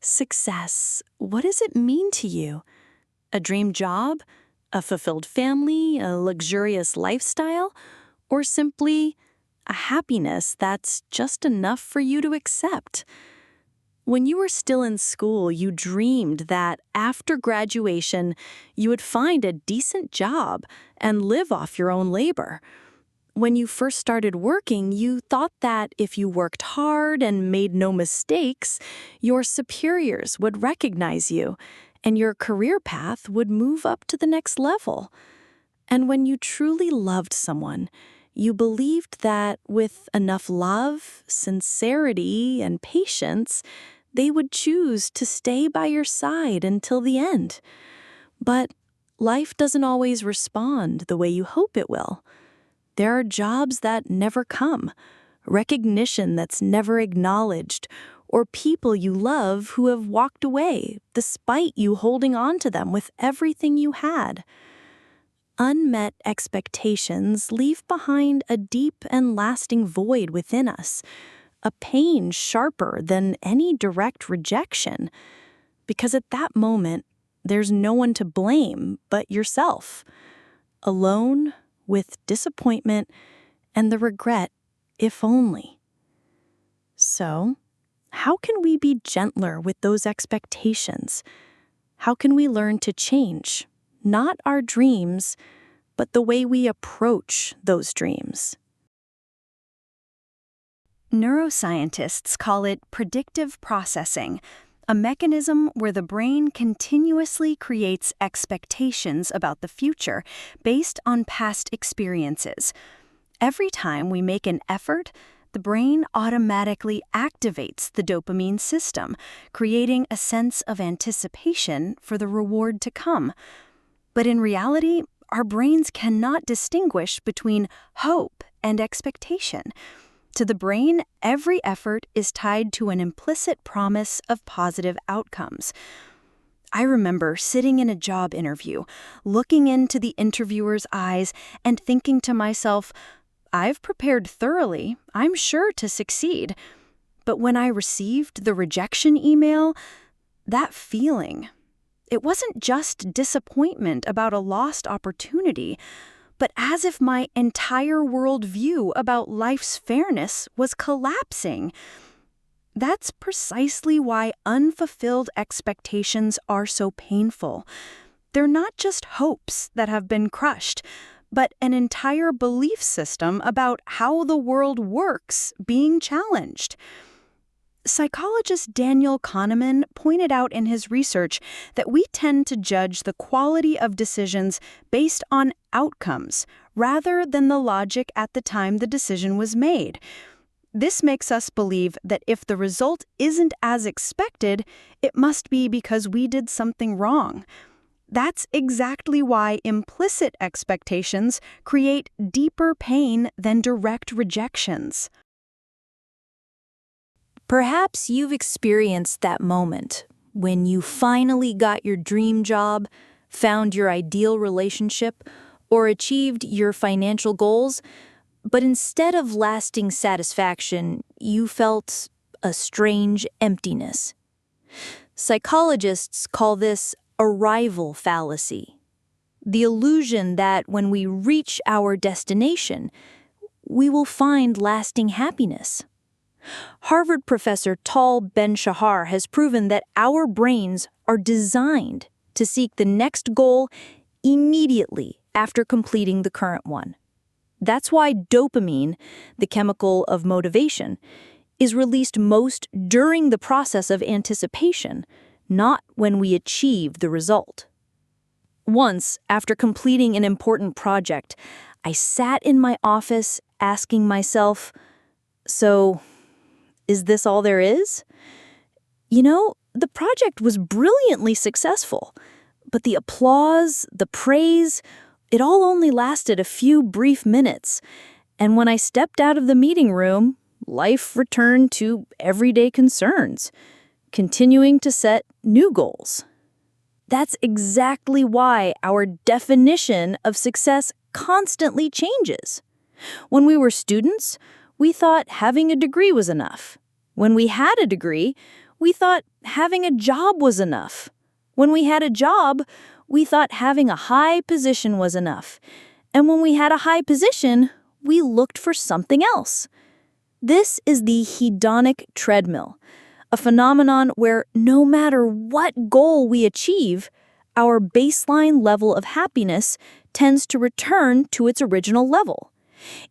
Success, what does it mean to you? A dream job? A fulfilled family? A luxurious lifestyle? Or simply a happiness that's just enough for you to accept? When you were still in school, you dreamed that after graduation, you would find a decent job and live off your own labor. When you first started working, you thought that if you worked hard and made no mistakes, your superiors would recognize you and your career path would move up to the next level. And when you truly loved someone, you believed that with enough love, sincerity, and patience, they would choose to stay by your side until the end. But life doesn't always respond the way you hope it will. There are jobs that never come, recognition that's never acknowledged, or people you love who have walked away despite you holding on to them with everything you had. Unmet expectations leave behind a deep and lasting void within us, a pain sharper than any direct rejection, because at that moment, there's no one to blame but yourself. Alone, with disappointment and the regret, if only. So, how can we be gentler with those expectations? How can we learn to change, not our dreams, but the way we approach those dreams? Neuroscientists call it predictive processing, a mechanism where the brain continuously creates expectations about the future based on past experiences. Every time we make an effort, the brain automatically activates the dopamine system, creating a sense of anticipation for the reward to come. But in reality, our brains cannot distinguish between hope and expectation. To the brain, every effort is tied to an implicit promise of positive outcomes. I remember sitting in a job interview, looking into the interviewer's eyes and thinking to myself, I've prepared thoroughly, I'm sure to succeed. But when I received the rejection email, that feeling, it wasn't just disappointment about a lost opportunity, but as if my entire worldview about life's fairness was collapsing. That's precisely why unfulfilled expectations are so painful. They're not just hopes that have been crushed, but an entire belief system about how the world works being challenged. Psychologist Daniel Kahneman pointed out in his research that we tend to judge the quality of decisions based on outcomes rather than the logic at the time the decision was made. This makes us believe that if the result isn't as expected, it must be because we did something wrong. That's exactly why implicit expectations create deeper pain than direct rejections. Perhaps you've experienced that moment when you finally got your dream job, found your ideal relationship, or achieved your financial goals, but instead of lasting satisfaction, you felt a strange emptiness. Psychologists call this arrival fallacy, the illusion that when we reach our destination, we will find lasting happiness. Harvard professor Tal Ben-Shahar has proven that our brains are designed to seek the next goal immediately after completing the current one. That's why dopamine, the chemical of motivation, is released most during the process of anticipation, not when we achieve the result. Once, after completing an important project, I sat in my office asking myself, so, is this all there is? The project was brilliantly successful, but the applause, the praise, it all only lasted a few brief minutes. And when I stepped out of the meeting room, life returned to everyday concerns, continuing to set new goals. That's exactly why our definition of success constantly changes. When we were students, we thought having a degree was enough. When we had a degree, we thought having a job was enough. When we had a job, we thought having a high position was enough. And when we had a high position, we looked for something else. This is the hedonic treadmill, a phenomenon where no matter what goal we achieve, our baseline level of happiness tends to return to its original level.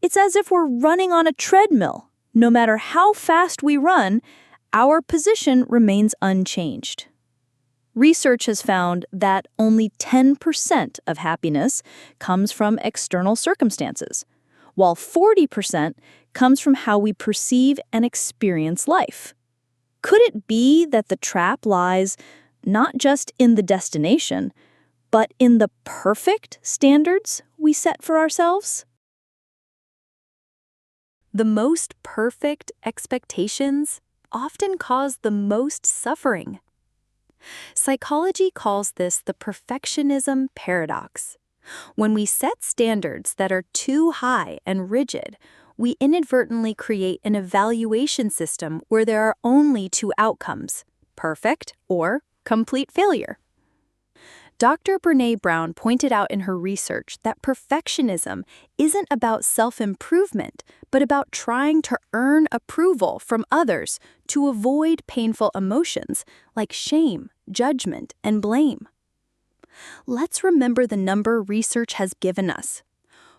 It's as if we're running on a treadmill. No matter how fast we run, our position remains unchanged. Research has found that only 10% of happiness comes from external circumstances, while 40% comes from how we perceive and experience life. Could it be that the trap lies not just in the destination, but in the perfect standards we set for ourselves? The most perfect expectations often cause the most suffering. Psychology calls this the perfectionism paradox. When we set standards that are too high and rigid, we inadvertently create an evaluation system where there are only two outcomes: perfect or complete failure. Dr. Brené Brown pointed out in her research that perfectionism isn't about self-improvement, but about trying to earn approval from others to avoid painful emotions like shame, judgment, and blame. Let's remember the number research has given us.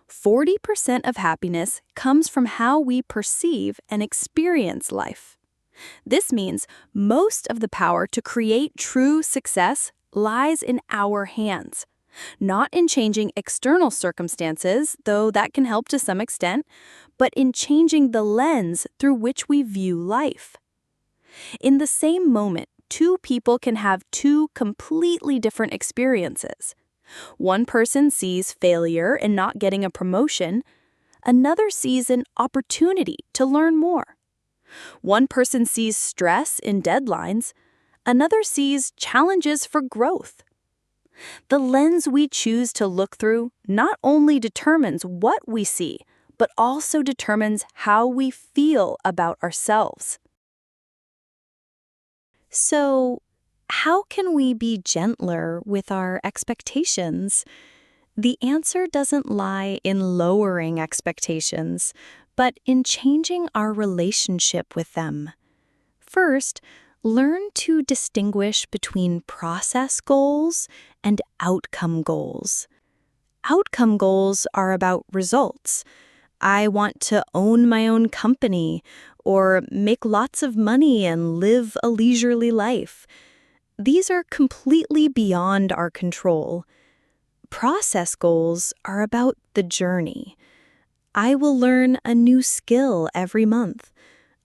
40% of happiness comes from how we perceive and experience life. This means most of the power to create true success lies in our hands, not in changing external circumstances, though that can help to some extent, but in changing the lens through which we view life. In the same moment, two people can have two completely different experiences. One person sees failure in not getting a promotion, another sees an opportunity to learn more. One person sees stress in deadlines, another sees challenges for growth. The lens we choose to look through not only determines what we see, but also determines how we feel about ourselves. So, how can we be gentler with our expectations? The answer doesn't lie in lowering expectations, but in changing our relationship with them. First, learn to distinguish between process goals and outcome goals. Outcome goals are about results. I want to own my own company or make lots of money and live a leisurely life. These are completely beyond our control. Process goals are about the journey. I will learn a new skill every month.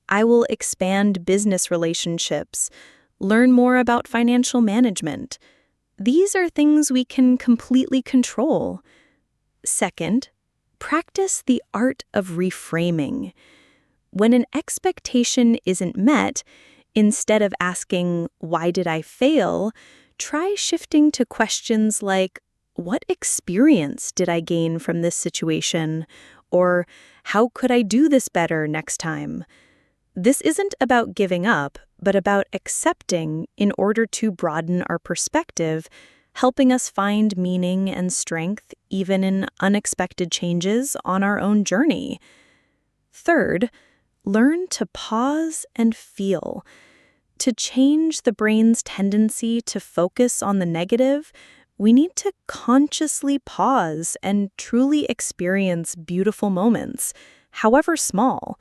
I will expand business relationships, learn more about financial management. These are things we can completely control. Second, practice the art of reframing. When an expectation isn't met, instead of asking, "Why did I fail?" try shifting to questions like, "What experience did I gain from this situation?" Or, "How could I do this better next time?" This isn't about giving up, but about accepting in order to broaden our perspective, helping us find meaning and strength even in unexpected changes on our own journey. Third, learn to pause and feel. To change the brain's tendency to focus on the negative, we need to consciously pause and truly experience beautiful moments, however small.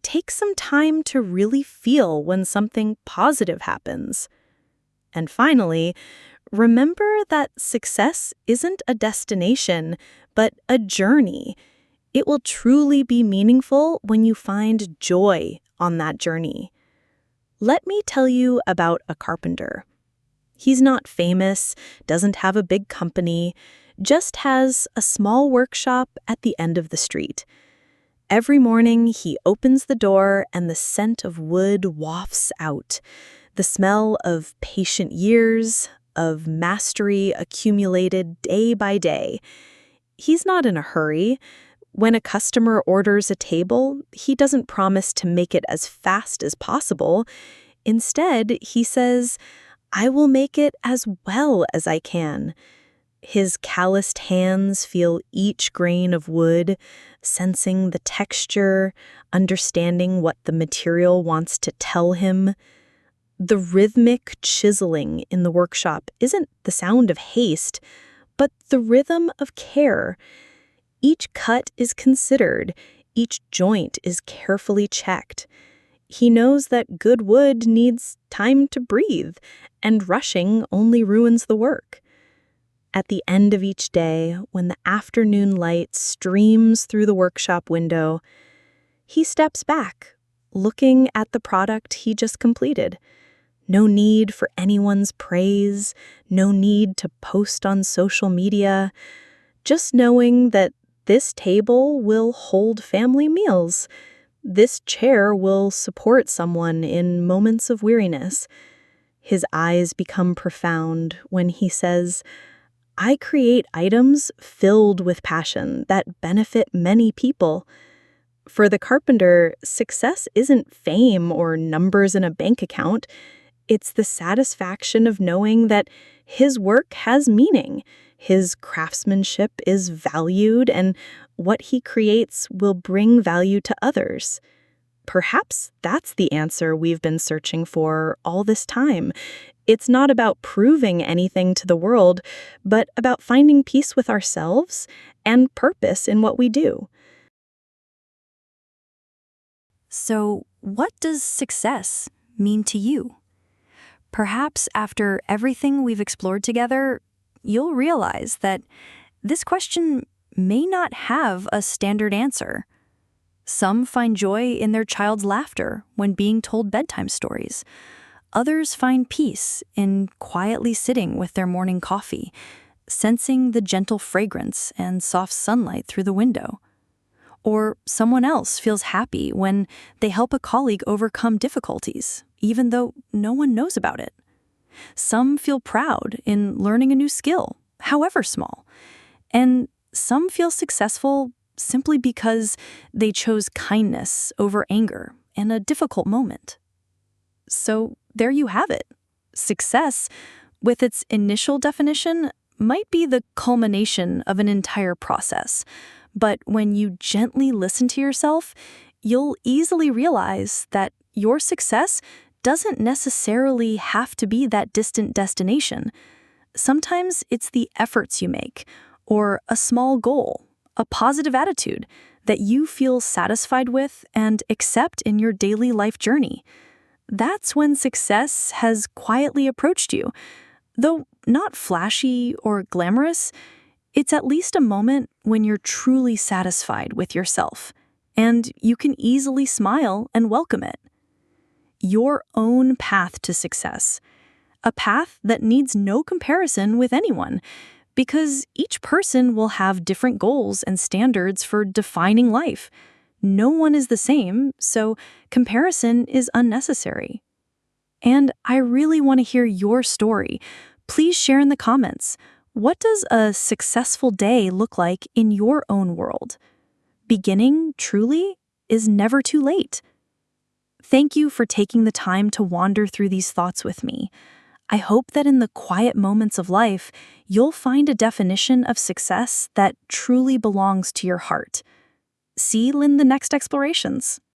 Take some time to really feel when something positive happens. And finally, remember that success isn't a destination, but a journey. It will truly be meaningful when you find joy on that journey. Let me tell you about a carpenter. He's not famous, doesn't have a big company, just has a small workshop at the end of the street. Every morning, he opens the door and the scent of wood wafts out. The smell of patient years, of mastery accumulated day by day. He's not in a hurry. When a customer orders a table, he doesn't promise to make it as fast as possible. Instead, he says, I will make it as well as I can. His calloused hands feel each grain of wood, sensing the texture, understanding what the material wants to tell him. The rhythmic chiseling in the workshop isn't the sound of haste, but the rhythm of care. Each cut is considered, each joint is carefully checked. He knows that good wood needs time to breathe, and rushing only ruins the work. At the end of each day, when the afternoon light streams through the workshop window, he steps back, looking at the product he just completed. No need for anyone's praise, no need to post on social media, just knowing that this table will hold family meals. This chair will support someone in moments of weariness. His eyes become profound when he says, I create items filled with passion that benefit many people. For the carpenter, success isn't fame or numbers in a bank account. It's the satisfaction of knowing that his work has meaning, his craftsmanship is valued, and what he creates will bring value to others. Perhaps that's the answer we've been searching for all this time. It's not about proving anything to the world, but about finding peace with ourselves and purpose in what we do. So, what does success mean to you? Perhaps after everything we've explored together, you'll realize that this question may not have a standard answer. Some find joy in their child's laughter when being told bedtime stories. Others find peace in quietly sitting with their morning coffee, sensing the gentle fragrance and soft sunlight through the window. Or someone else feels happy when they help a colleague overcome difficulties, even though no one knows about it. Some feel proud in learning a new skill, however small. And some feel successful simply because they chose kindness over anger in a difficult moment. So there you have it. Success, with its initial definition, might be the culmination of an entire process. But when you gently listen to yourself, you'll easily realize that your success doesn't necessarily have to be that distant destination. Sometimes it's the efforts you make, or a small goal, a positive attitude that you feel satisfied with and accept in your daily life journey. That's when success has quietly approached you. Though not flashy or glamorous, it's at least a moment when you're truly satisfied with yourself, and you can easily smile and welcome it. Your own path to success, a path that needs no comparison with anyone, because each person will have different goals and standards for defining life. No one is the same, so comparison is unnecessary. And I really want to hear your story. Please share in the comments. What does a successful day look like in your own world? Beginning, truly, is never too late. Thank you for taking the time to wander through these thoughts with me. I hope that in the quiet moments of life, you'll find a definition of success that truly belongs to your heart. See you in the next explorations.